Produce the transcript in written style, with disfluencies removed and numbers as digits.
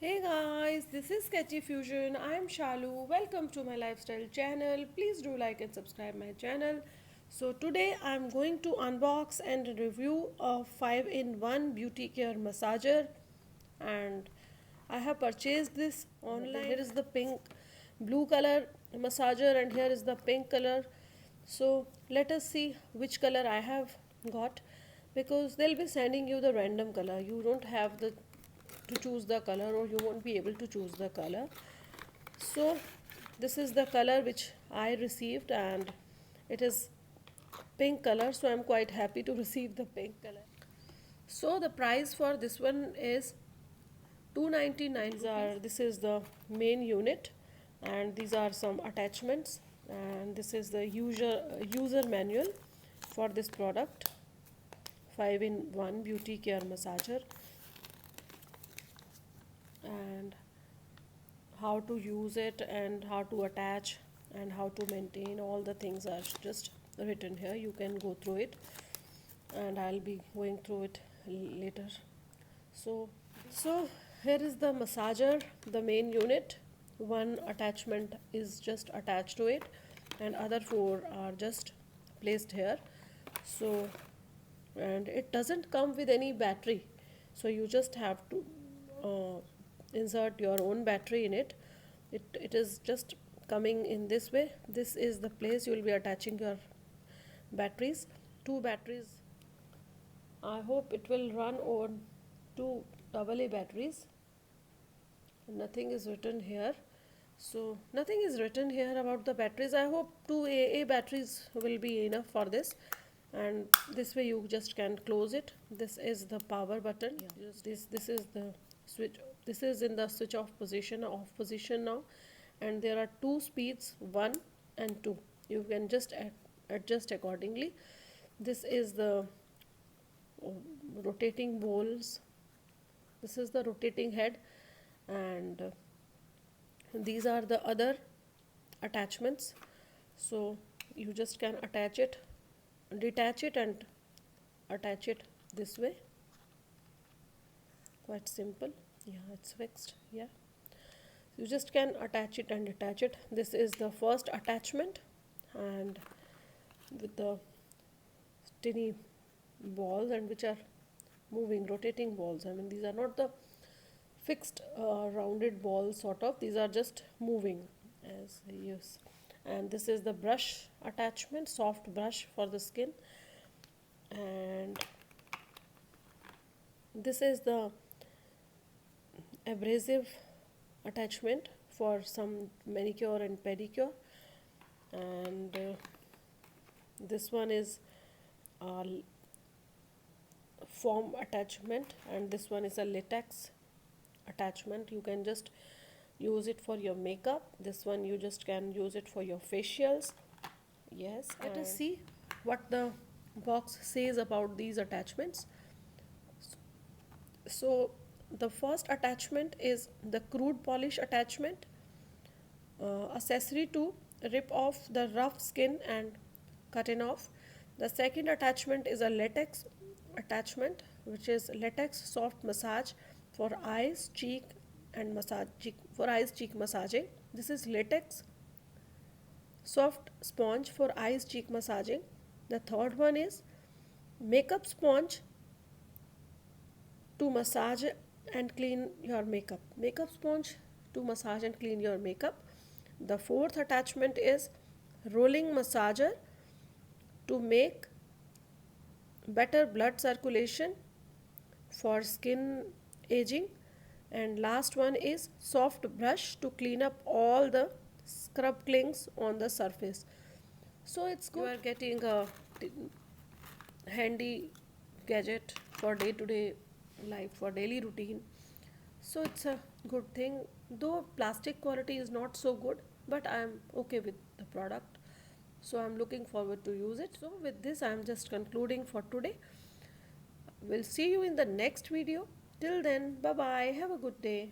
Hey guys, this is Catchy Fusion. I am Shalu. Welcome to my lifestyle channel. Please do like and subscribe my channel. So today I am going to unbox and review a 5-in-1 beauty care massager, and I have purchased this online. Here is the pink blue color massager and here is the pink color. So let us see which color I have got, because they'll be sending you the random color. You don't have the to choose the color, or you won't be able to choose the color. So this is the color which I received, and it is pink color, so I'm quite happy to receive the pink color. So the price for this one is 299. This is the main unit, and these are some attachments, and this is the user manual for this product, 5-in-1 beauty care massager, and how to use it and how to attach and how to maintain. All the things are just written here. You can go through it, and I'll be going through it later. So here is the massager, the main unit. One attachment is just attached to it, and other four are just placed here. So, and it doesn't come with any battery, so you just have to insert your own battery in it. It is just coming in this way. This is the place you will be attaching your batteries. Two batteries. I hope it will run on two AA batteries. Nothing is written here. So nothing is written here about the batteries. I hope two AA batteries will be enough for this. And this way you just can close it. This is the power button. Yeah. This is the switch. This is in the switch off position now. And there are two speeds, 1 and 2. You can just adjust accordingly. This is the rotating bowls. This is the rotating head, and these are the other attachments. So you just can attach it, detach it, and attach it this way. Quite simple. Yeah, it's fixed. Yeah, you just can attach it and detach it. This is the first attachment, and with the tiny balls, and which are moving, rotating balls. I mean, these are not the fixed rounded balls sort of. These are just moving as yes. And this is the brush attachment, soft brush for the skin, and this is the abrasive attachment for some manicure and pedicure, and this one is foam attachment, and this one is a latex attachment. You can just use it for your makeup. This one you just can use it for your facials. Yes, let us see what the box says about these attachments. So the first attachment is the crude polish attachment, accessory to rip off the rough skin and cut it off. The second attachment is a latex attachment, which is latex soft massage for eyes, cheek, and cheek massaging. This is latex soft sponge for eyes, cheek massaging. The third one is makeup sponge to massage and clean your makeup. Makeup sponge to massage and clean your makeup. The fourth attachment is rolling massager to make better blood circulation for skin aging. And last one is soft brush to clean up all the scrub clings on the surface. So it's good. You are getting a handy gadget for day-to-day life, for daily routine. So it's a good thing, though plastic quality is not so good, but I am okay with the product, so I'm looking forward to use it. So with this I'm just concluding for today. We'll see you in the next video. Till then, bye bye, have a good day.